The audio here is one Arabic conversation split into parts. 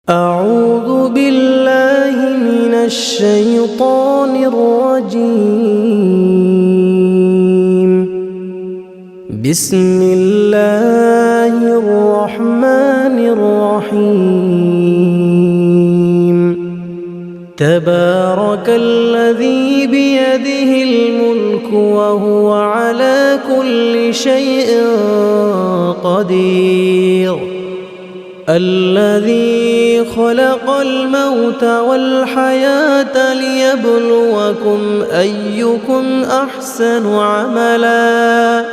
أعوذ بالله من الشيطان الرجيم. بسم الله الرحمن الرحيم. تبارك الذي بيده الملك وهو على كل شيء قدير. الذي خلق الموت والحياة ليبلوكم أيكم أحسن عملا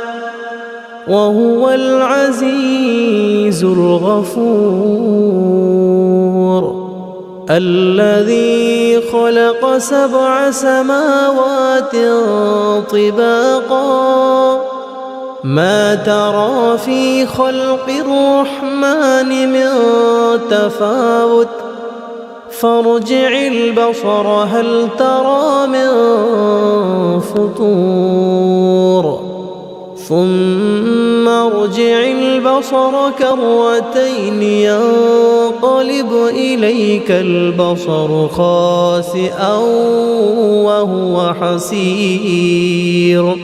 وهو العزيز الغفور. الذي خلق 7 سماوات طباقا ما ترى في خلق الرحمن من تفاوت فارجع البصر هل ترى من فطور ثم ارجع البصر كرتين ينقلب إليك البصر خاسئا وهو حسير.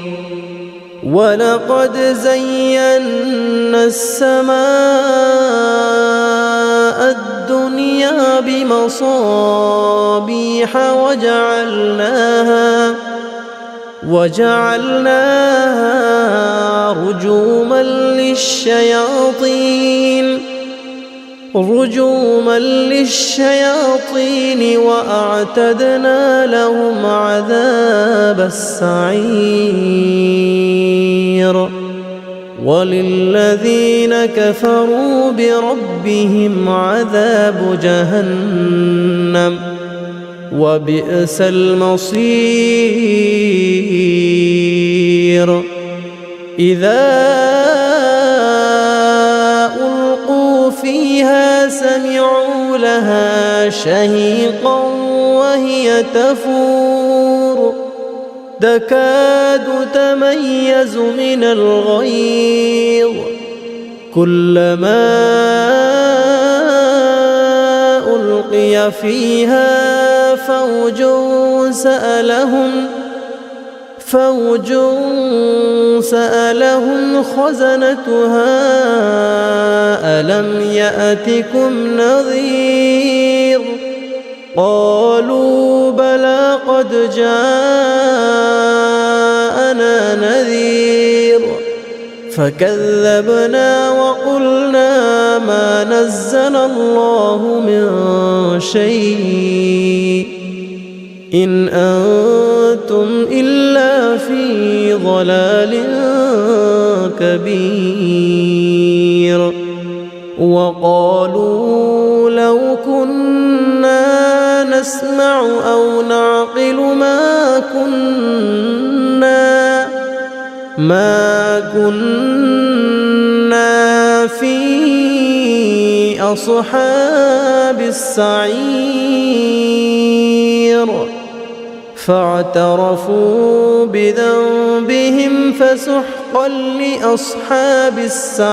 ولقد زينا السماء الدنيا بمصابيح وجعلناها رجوما للشياطين وأعتدنا لهم عذاب السعير. وللذين كفروا بربهم عذاب جهنم وبئس المصير. إذا ألقوا فيها سمعوا لها شهيقا وهي تفور تكاد تميز من الغيظ كلما ألقي فيها فوج سألهم خزنتها ألم يأتكم نذير قالوا بلى قد جاءنا نذير فكذبنا وقلنا ما نزل الله من شيء إن أنتم إلا في ضلال كبير. وقالوا لو كنا نسمع أو نعقل ما كنا في أصحاب السعير. فاعترفوا بذنبهم فسحقا لأصحاب السعير.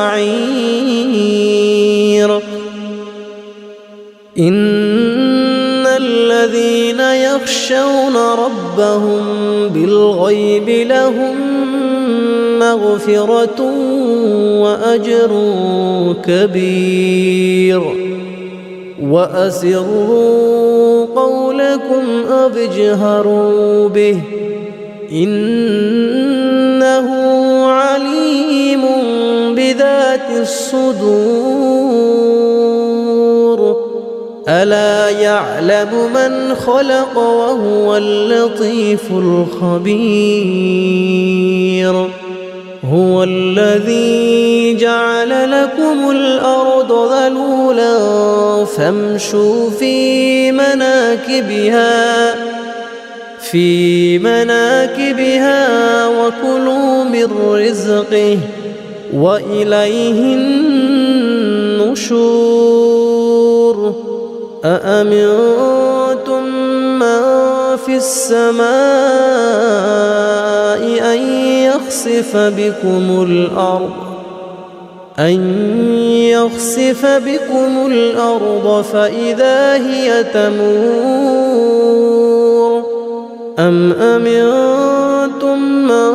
إن الذين يخشون ربهم بالغيب لهم مغفرة وأجر كبير. وأسروا قولكم أو اجهروا به إنه عليم بذات الصدور. ألا يعلم من خلق وهو اللطيف الخبير. هو الذي جعل لكم الأرض ذلولا فامشوا في مناكبها وكلوا من رزقه وإليه النشور. أأمنتم من في السماء أن يخسف بكم الأرض أن يخسف بكم الأرض فإذا هي تمور أم أمنتم من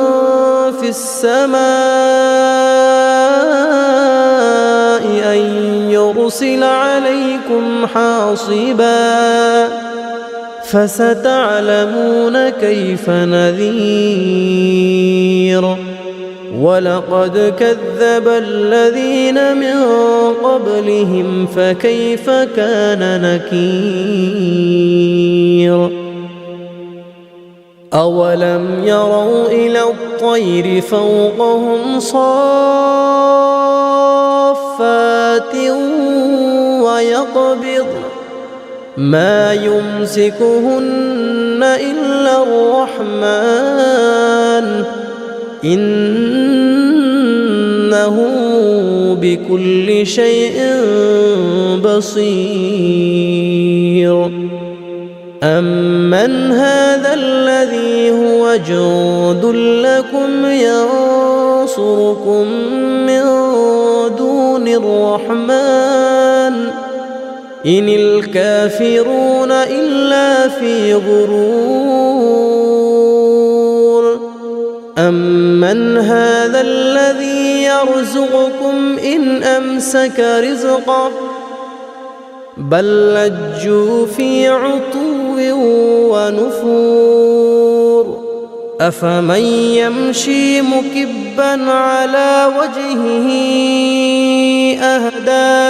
في السماء أن يرسل عليكم حاصبا فستعلمون كيف نذير ولقد كذب الذين من قبلهم فكيف كان نكير أولم يروا إلى الطير فوقهم صافات ويقبض ما يمسكهن إلا الرحمن إنه بكل شيء بصير أمن هذا الذي هو جند لكم ينصركم من دون الرحمن إن الكافرون إلا في غرور أمن هذا الذي يرزقكم إن أمسك رزقه بل لجوا في عتو ونفور أفمن يمشي مكبا على وجهه أهدى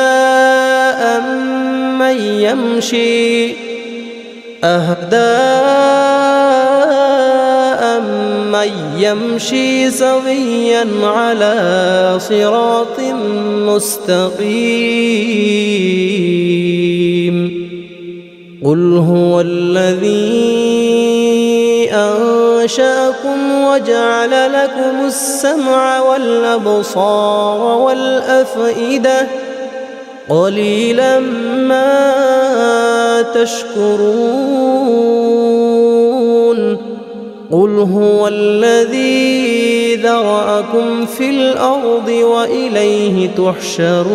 أمن يمشي سويا على صراط مستقيم قل هو الذي أنشأكم وجعل لكم السمع والأبصار والأفئدة قليلا ما تشكرون قل هو الذي ذرأكم في الأرض وإليه تحشرون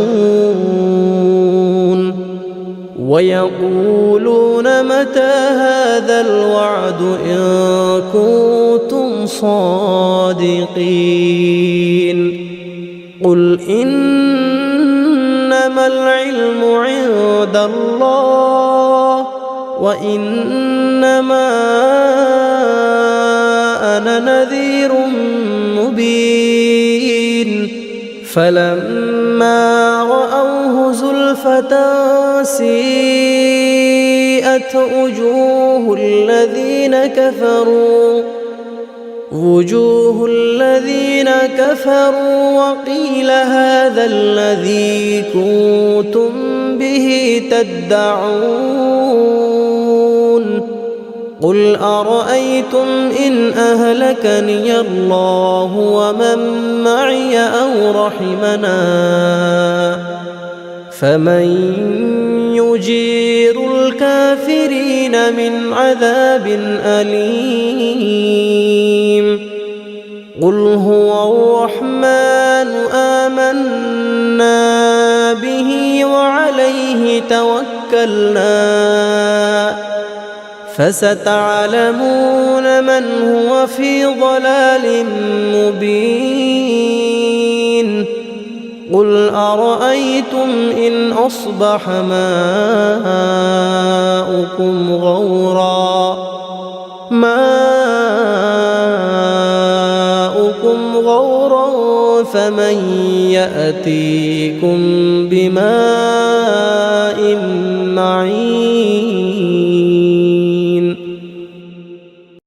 ويقولون متى هذا الوعد إن كنتم صادقين قل إنما العلم عند الله وإنما أنا نذير مبين فلما رأوه زلفة سيئت وجوه الذين كفروا وقيل هذا الذي كنتم به تدعون قل أرأيتم إن أهلكني الله ومن معي أو رحمنا فمن يجير الكافرين من عذاب أليم قل هو الرحمن آمنا به وعليه توكلنا فستعلمون من هو في ضلال مبين قل أرأيتم إن أصبح ماؤكم غورا فمن يأتيكم بماء معين